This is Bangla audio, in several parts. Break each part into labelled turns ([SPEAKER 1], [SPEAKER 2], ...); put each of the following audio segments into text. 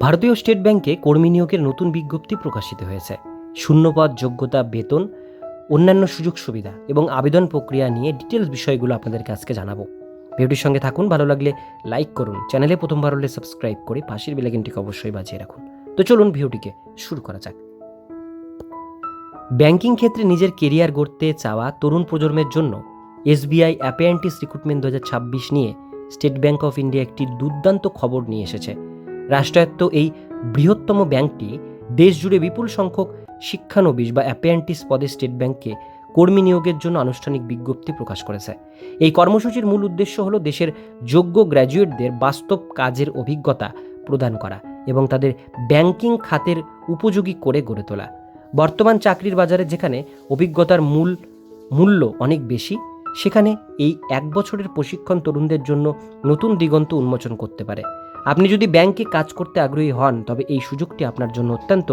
[SPEAKER 1] ভারতীয় স্টেট ব্যাংকে কর্মী নিয়োগের নতুন বিজ্ঞপ্তি প্রকাশিত হয়েছে। শূন্যপদ, যোগ্যতা, বেতন, অন্যান্য সুযোগ সুবিধা এবং আবেদন প্রক্রিয়া নিয়ে ডিটেলস বিষয়গুলো আপনাদেরকে আজকে জানাবো। ভিডিওটির সঙ্গে থাকুন, ভালো লাগলে লাইক করুন, চ্যানেলে প্রথমবার হলে সাবস্ক্রাইব করে পাশের বেল আইকনটিকে অবশ্যই বাজিয়ে রাখুন। তো চলুন ভিডিওটিকে শুরু করা যাক। ব্যাংকিং ক্ষেত্রে নিজের কেরিয়ার গড়তে চাওয়া তরুণ প্রজন্মের জন্য এসবিআই অ্যাপেন্টিস রিক্রুটমেন্ট 2026 নিয়ে স্টেট ব্যাংক অফ ইন্ডিয়া একটি দুর্দান্ত খবর নিয়ে এসেছে। রাষ্ট্রায়ত্ত এই বৃহত্তম ব্যাংকটি দেশ জুড়ে বিপুল সংখ্যক শিক্ষানবিশ বা অ্যাপেন্টিস পদে স্টেট ব্যাংকে কর্মী নিয়োগের জন্য আনুষ্ঠানিক বিজ্ঞপ্তি প্রকাশ করেছে। এই কর্মসূচির মূল উদ্দেশ্য হল দেশের যোগ্য গ্র্যাজুয়েটদের বাস্তব কাজের অভিজ্ঞতা প্রদান করা এবং তাদের ব্যাংকিং খাতের উপযোগী করে গড়ে তোলা। বর্তমান চাকরির বাজারে যেখানে অভিজ্ঞতার মূল্য অনেক বেশি, সেখানে এই 1 বছরের প্রশিক্ষণ তরুণদের জন্য নতুন দিগন্ত উন্মোচন করতে পারে। আপনি যদি ব্যাংকে কাজ করতে আগ্রহী হন, তবে এই সুযোগটি আপনার জন্য অত্যন্ত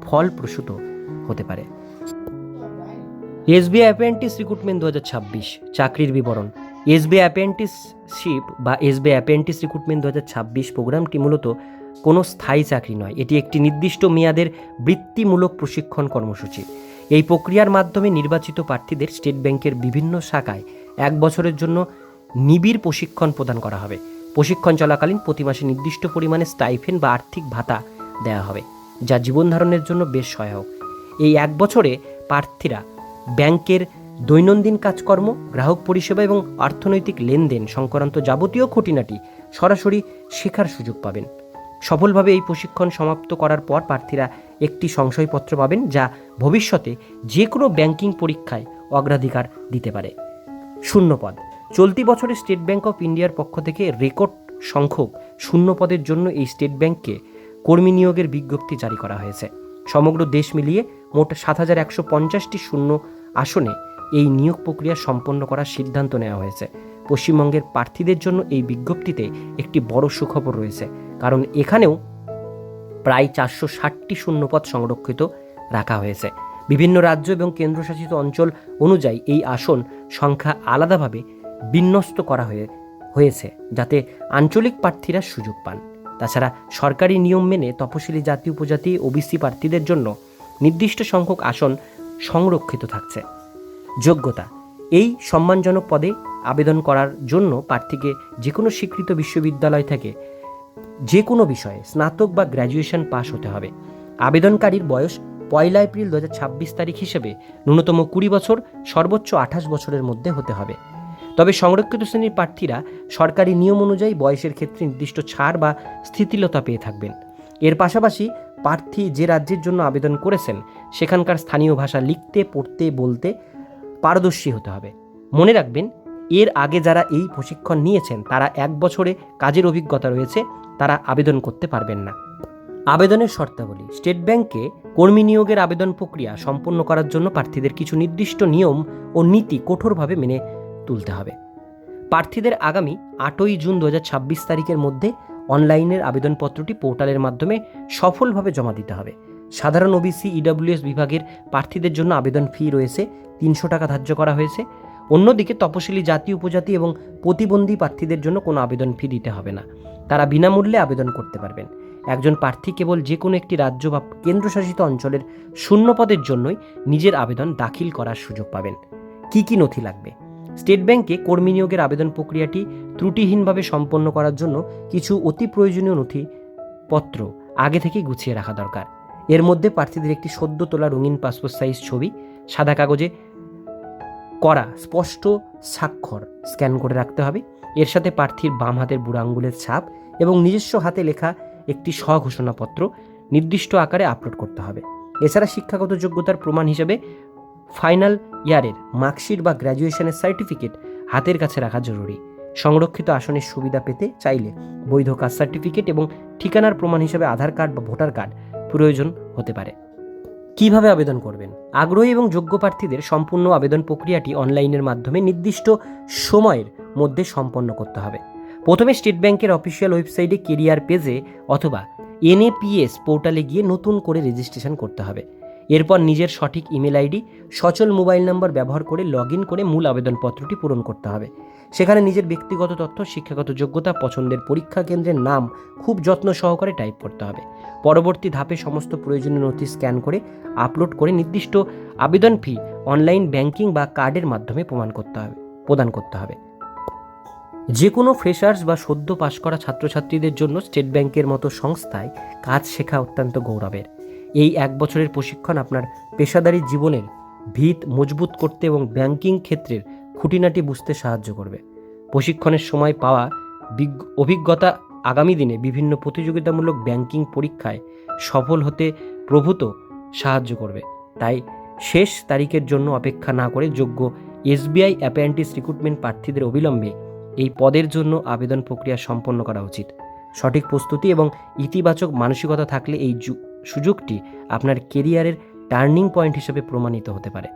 [SPEAKER 1] ফলপ্রসূ হতে পারে। এসবিআই অ্যাপেন্টিস রিক্রুটমেন্ট 2026 চাকরির বিবরণ। এসবিআই অ্যাপেন্টিসশিপ বা এসবিআই অ্যাপেন্টিস রিক্রুটমেন্ট 2026 প্রোগ্রামটি মূলত কোনো স্থায়ী চাকরি নয়, এটি একটি নির্দিষ্ট মেয়াদের বৃত্তিমূলক প্রশিক্ষণ কর্মসূচি। এই প্রক্রিয়ার মাধ্যমে নির্বাচিত প্রার্থীদের স্টেট ব্যাংকের বিভিন্ন শাখায় 1 বছরের জন্য নিবিড় প্রশিক্ষণ প্রদান করা হবে। প্রশিক্ষণ চলাকালীন প্রতি মাসে নির্দিষ্ট পরিমাণে স্টাইফেন্ড বা আর্থিক ভাতা দেওয়া হবে, যা জীবন ধারণের জন্য বেশ সহায়ক। এই 1 বছরে প্রার্থীরা ব্যাংকের দৈনন্দিন কাজকর্ম, গ্রাহক পরিষেবা এবং অর্থনৈতিক লেনদেন সংক্রান্ত যাবতীয় খুঁটিনাটি সরাসরি শেখার সুযোগ পাবেন। সফলভাবে এই প্রশিক্ষণ সমাপ্ত করার পর প্রার্থীরা একটি সংশয়পত্র পাবেন, যা ভবিষ্যতে যে কোনো ব্যাংকিং পরীক্ষায় অগ্রাধিকার দিতে পারে। শূন্যপদ। চলতি বছরে স্টেট ব্যাংক অফ ইন্ডিয়ার পক্ষ থেকে রেকর্ড সংখ্যক শূন্যপদের জন্য এই স্টেট ব্যাংককে কর্মী নিয়োগের বিজ্ঞপ্তি জারি করা হয়েছে। সমগ্র দেশ মিলিয়ে মোট 7150টি শূন্য আসনে এই নিয়োগ প্রক্রিয়া সম্পন্ন করার সিদ্ধান্ত নেওয়া হয়েছে। পশ্চিমবঙ্গের প্রার্থীদের জন্য এই বিজ্ঞপ্তিতে একটি বড় সুখবর রয়েছে, কারণ এখানেও প্রায় 460টি শূন্যপদ সংরক্ষিত রাখা হয়েছে। বিভিন্ন রাজ্য এবং কেন্দ্রশাসিত অঞ্চল অনুযায়ী এই আসন সংখ্যা আলাদাভাবে বিন্যস্ত করা হয়েছে, যাতে আঞ্চলিক প্রার্থীরা সুযোগ পান। তাছাড়া সরকারি নিয়ম মেনে তপশিলি জাতি, উপজাতি, ওবিসি প্রার্থীদের জন্য নির্দিষ্ট সংখ্যক আসন সংরক্ষিত থাকছে। যোগ্যতা। এই সম্মানজনক পদে আবেদন করার জন্য প্রার্থীকে যে কোনো স্বীকৃত বিশ্ববিদ্যালয় থেকে যে কোনো বিষয়ে স্নাতক বা গ্র্যাজুয়েশন পাস হতে হবে। আবেদনকারীর বয়স 1 এপ্রিল 2026 তারিখ হিসেবে ন্যূনতম 20 বছর, সর্বোচ্চ 28 বছরের মধ্যে হতে হবে। তবে সংরক্ষিত শ্রেণীর প্রার্থীরা সরকারি নিয়ম অনুযায়ী বয়সের ক্ষেত্রে নির্দিষ্ট ছাড় বা স্থিতিলতা পেয়ে থাকবেন। এর পাশাপাশি প্রার্থী যে রাজ্যের জন্য আবেদন করেছেন সেখানকার স্থানীয় ভাষা লিখতে, পড়তে, বলতে পারদর্শী হতে হবে। মনে রাখবেন, এর আগে যারা এই প্রশিক্ষণ নিয়েছেন তারা 1 বছরে কাজের অভিজ্ঞতা রয়েছে, তারা আবেদন করতে পারবেন না। আবেদনের শর্তাবলী। স্টেট ব্যাংকে কর্মী নিয়োগের আবেদন প্রক্রিয়া সম্পন্ন করার জন্য প্রার্থীদের কিছু নির্দিষ্ট নিয়ম ও নীতি কঠোরভাবে মেনে তুলতে হবে। প্রার্থীদের আগামী 8ই জুন 2026 তারিখের মধ্যে অনলাইনের আবেদনপত্রটি পোর্টালের মাধ্যমে সফলভাবে জমা দিতে হবে। সাধারণ ওবিসি, ইডব্লিউএস বিভাগের প্রার্থীদের জন্য আবেদন ফি রয়েছে 300 টাকা ধার্য করা হয়েছে। অন্যদিকে তপশিলি জাতি, উপজাতি এবং প্রতিবন্ধী প্রার্থীদের জন্য কোনো আবেদন ফি দিতে হবে না, তারা বিনামূল্যে আবেদন করতে পারবেন। একজন প্রার্থী কেবল যে কোনো একটি রাজ্য বা কেন্দ্রশাসিত অঞ্চলের শূন্যপদের জন্যই নিজের আবেদন দাখিল করার সুযোগ পাবেন। কি কি নথি লাগবে? স্টেট ব্যাংকে কর্মী নিয়োগের আবেদন প্রক্রিয়াটি ত্রুটিহীনভাবে সম্পন্ন করার জন্য কিছু অতি প্রয়োজনীয় নথিপত্র আগে থেকেই গুছিয়ে রাখা দরকার। এর মধ্যে প্রার্থীদের একটি সদ্য তোলা রঙিন পাসপোর্ট সাইজ ছবি, সাদা কাগজে করা স্পষ্ট স্বাক্ষর স্ক্যান করে রাখতে হবে। এর সাথে প্রার্থীর বাম হাতের বুড়ো আঙ্গুলের ছাপ এবং নিজস্ব হাতে লেখা একটি স্বঘোষণাপত্র নির্দিষ্ট আকারে আপলোড করতে হবে। এছাড়া শিক্ষাগত যোগ্যতার প্রমাণ হিসেবে ফাইনাল ইয়ারের মার্কশিট বা গ্র্যাজুয়েশনের সার্টিফিকেট হাতের কাছে রাখা জরুরি। সংরক্ষিত আসনের সুবিধা পেতে চাইলে বৈধ কাস্ট সার্টিফিকেট এবং ঠিকানার প্রমাণ হিসেবে আধার কার্ড বা ভোটার কার্ড প্রয়োজন হতে পারে। কিভাবে আবেদন করবেন? আগ্রহী এবং যোগ্য প্রার্থীদের সম্পূর্ণ আবেদন প্রক্রিয়াটি অনলাইনের মাধ্যমে নির্দিষ্ট সময়ের মধ্যে সম্পন্ন করতে হবে। প্রথমে স্টেট ব্যাংকের অফিসিয়াল ওয়েবসাইটে কেরিয়ার পেজে অথবা NAPS পোর্টালে গিয়ে নতুন করে রেজিস্ট্রেশন করতে হবে। এরপর নিজের সঠিক ইমেল আইডি, সচল মোবাইল নম্বর ব্যবহার করে লগ ইন করে মূল আবেদনপত্রটি পূরণ করতে হবে। সেখানে নিজের ব্যক্তিগত তথ্য, শিক্ষাগত যোগ্যতা, পছন্দের পরীক্ষা কেন্দ্রের নাম খুব যত্ন সহকারে টাইপ করতে হবে। পরবর্তী ধাপে সমস্ত প্রয়োজনীয় নথি স্ক্যান করে আপলোড করে নির্দিষ্ট আবেদন ফি অনলাইন ব্যাংকিং বা কার্ডের মাধ্যমে প্রদান করতে হবে। যে কোনো ফ্রেশার্স বা সদ্য পাশ করা ছাত্রছাত্রীদের জন্য স্টেট ব্যাংকের মতো সংস্থায় কাজ শেখা অত্যন্ত গৌরবের। এই 1 বছরের প্রশিক্ষণ আপনার পেশাদারী জীবনের ভিত মজবুত করতে এবং ব্যাংকিং ক্ষেত্রের খুঁটিনাটি বুঝতে সাহায্য করবে। প্রশিক্ষণের সময় পাওয়া অভিজ্ঞতা আগামী দিনে বিভিন্ন প্রতিযোগিতামূলক ব্যাংকিং পরীক্ষায় সফল হতে প্রভূত সাহায্য করবে। তাই শেষ তারিখের জন্য অপেক্ষা না করে যোগ্য এসবিআই অ্যাপ্রেন্টিস রিক্রুটমেন্ট প্রার্থীদের অবিলম্বে এই পদের জন্য আবেদন প্রক্রিয়া সম্পন্ন করা উচিত। সঠিক প্রস্তুতি এবং ইতিবাচক মানসিকতা থাকলে এই সুযোগটি আপনার কেরিয়ারের টার্নিং পয়েন্ট হিসেবে প্রমাণিত হতে পারে।